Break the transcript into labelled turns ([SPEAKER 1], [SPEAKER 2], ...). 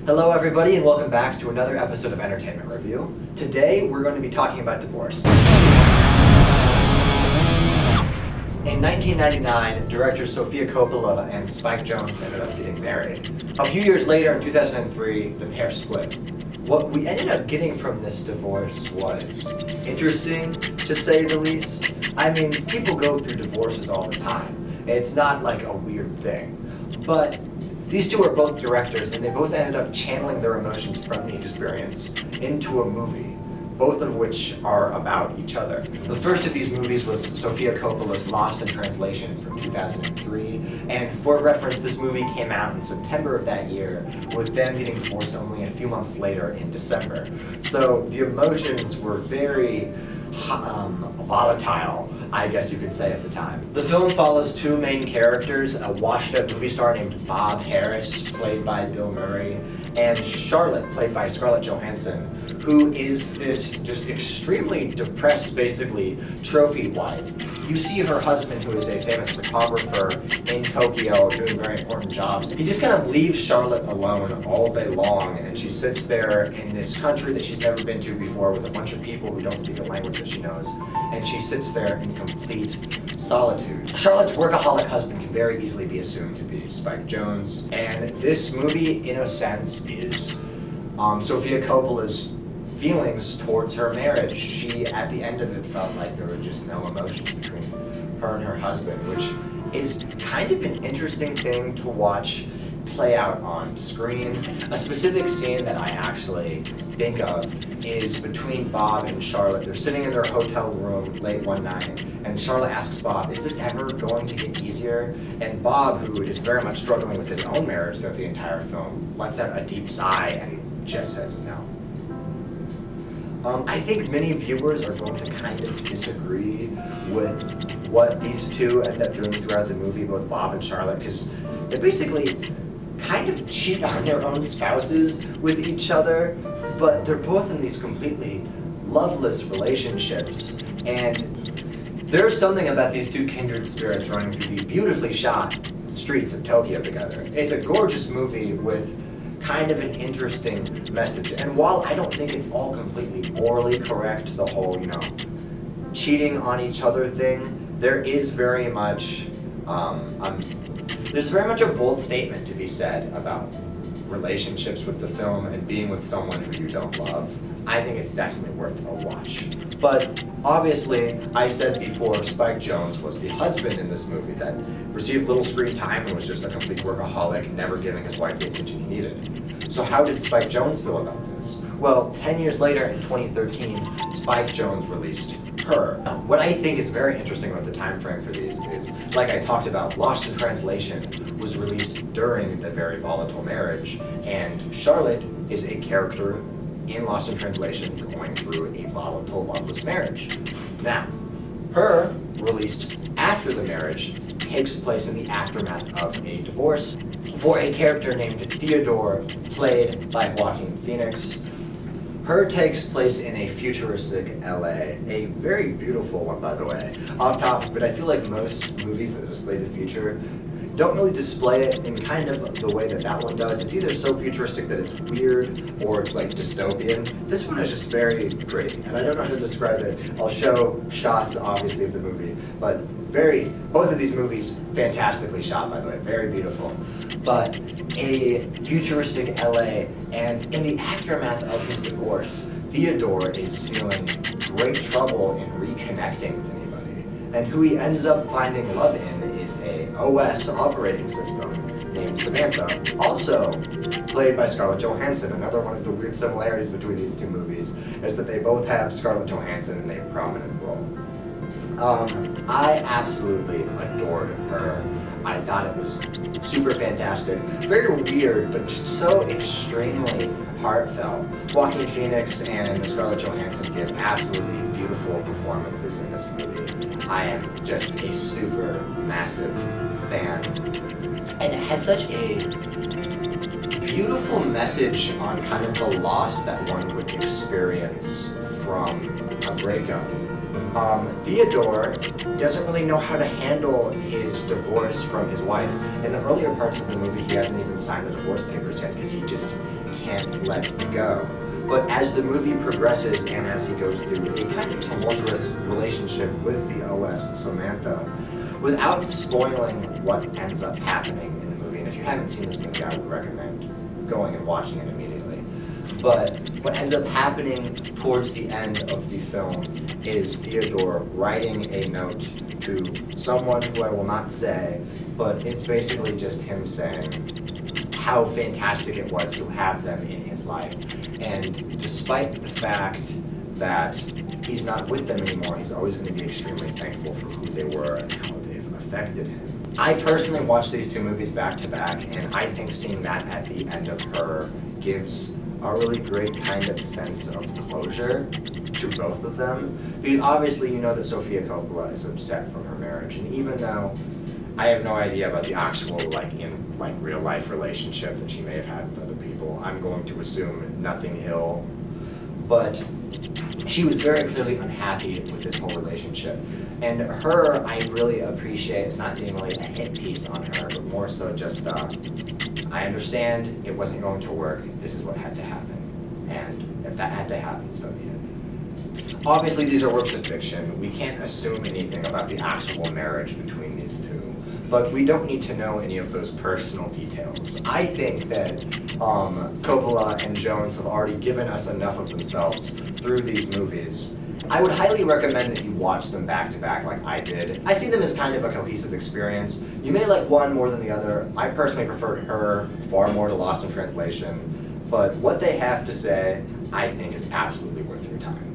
[SPEAKER 1] Hello everybody and welcome back to another episode of Entertainment Review. Today we're going to be talking about divorce. In 1999, director Sofia Coppola and Spike Jonze ended up getting married. A few years later, in 2003, the pair split. What we ended up getting from this divorce was interesting, to say the least. I mean, people go through divorces all the time. It's not like a weird thing. But these two are both directors, and they both ended up channeling their emotions from the experience into a movie, both of which are about each other. The first of these movies was Sofia Coppola's Lost in Translation from 2003, and for reference, this movie came out in September of that year, with them getting divorced only a few months later in December. So the emotions were very volatile, I guess you could say, at the time. The film follows two main characters, a washed-up movie star named Bob Harris, played by Bill Murray, and Charlotte, played by Scarlett Johansson, who is this just extremely depressed, basically, trophy wife. You see her husband, who is a famous photographer in Tokyo, doing very important jobs. He just kind of leaves Charlotte alone all day long, and she sits there in this country that she's never been to before with a bunch of people who don't speak a language that she knows, and she sits there in complete solitude. Charlotte's workaholic husband can very easily be assumed to be Spike Jonze, and this movie, in a sense, is Sofia Coppola's feelings towards her marriage. She, at the end of it, felt like there were just no emotions between her and her husband, which is kind of an interesting thing to watch play out on screen. A specific scene that I actually think of is between Bob and Charlotte. They're sitting in their hotel room late one night, and Charlotte asks Bob, "Is this ever going to get easier?" And Bob, who is very much struggling with his own marriage throughout the entire film, lets out a deep sigh and just says no. I think many viewers are going to kind of disagree with what these two end up doing throughout the movie, both Bob and Charlotte, because they basically kind of cheat on their own spouses with each other, but they're both in these completely loveless relationships. And there's something about these two kindred spirits running through the beautifully shot streets of Tokyo together. It's a gorgeous movie with kind of an interesting message. And while I don't think it's all completely morally correct, the whole, cheating on each other thing, there is very much, there's very much a bold statement to be said about relationships with the film and being with someone who you don't love. I think it's definitely worth a watch. But obviously, I said before, Spike Jonze was the husband in this movie that received little screen time and was just a complete workaholic, never giving his wife the attention he needed. So how did Spike Jonze feel about this? Well, 10 years later, in 2013, Spike Jonze released Her. What I think is very interesting about the time frame for these is, like I talked about, Lost in Translation was released during the very volatile marriage, and Charlotte is a character in Lost in Translation going through a volatile, loveless marriage. Now, Her, released after the marriage, takes place in the aftermath of a divorce for a character named Theodore, played by Joaquin Phoenix. Her takes place in a futuristic LA, a very beautiful one, by the way. Off topic, but I feel like most movies that display the future don't really display it in kind of the way that one does. It's either so futuristic that it's weird, or it's like dystopian. This one is just very pretty, and I don't know how to describe it. I'll show shots, obviously, of the movie, but both of these movies, fantastically shot, by the way, very beautiful. But a futuristic LA, and in the aftermath of his divorce, Theodore is feeling great trouble in reconnecting with anybody. And who he ends up finding love in is a OS operating system named Samantha, also played by Scarlett Johansson. Another one of the weird similarities between these two movies is that they both have Scarlett Johansson in a prominent role. I absolutely adored Her. I thought it was super fantastic, very weird, but just so extremely heartfelt. Joaquin Phoenix and Scarlett Johansson give absolutely beautiful performances in this movie. I am just a super massive fan. And it has such a beautiful message on kind of the loss that one would experience from a breakup. Theodore doesn't really know how to handle his divorce from his wife. In the earlier parts of the movie, he hasn't even signed the divorce papers yet because he just can't let go. But as the movie progresses and as he goes through a kind of tumultuous relationship with the OS Samantha, without spoiling what ends up happening in the movie, and if you haven't seen this movie, I would recommend going and watching it immediately. But what ends up happening towards the end of the film is Theodore writing a note to someone who I will not say, but it's basically just him saying how fantastic it was to have them in his life. And despite the fact that he's not with them anymore, he's always going to be extremely thankful for who they were and how they've affected him. I personally watched these two movies back to back, and I think seeing that at the end of Her gives a really great kind of sense of closure to both of them. Because obviously you know that Sofia Coppola is upset from her marriage, and even though I have no idea about the actual real life relationship that she may have had with other people, I'm going to assume nothing ill. But she was very clearly unhappy with this whole relationship. And Her, I really appreciate, it's not being really a hit piece on her, but more so just, I understand it wasn't going to work, this is what had to happen. And if that had to happen, so be it. Obviously, these are works of fiction. We can't assume anything about the actual marriage between these two, but we don't need to know any of those personal details. I think that Coppola and Jones have already given us enough of themselves through these movies. I would highly recommend that you watch them back to back like I did. I see them as kind of a cohesive experience. You may like one more than the other. I personally preferred Her far more to Lost in Translation, but what they have to say, I think, is absolutely worth your time.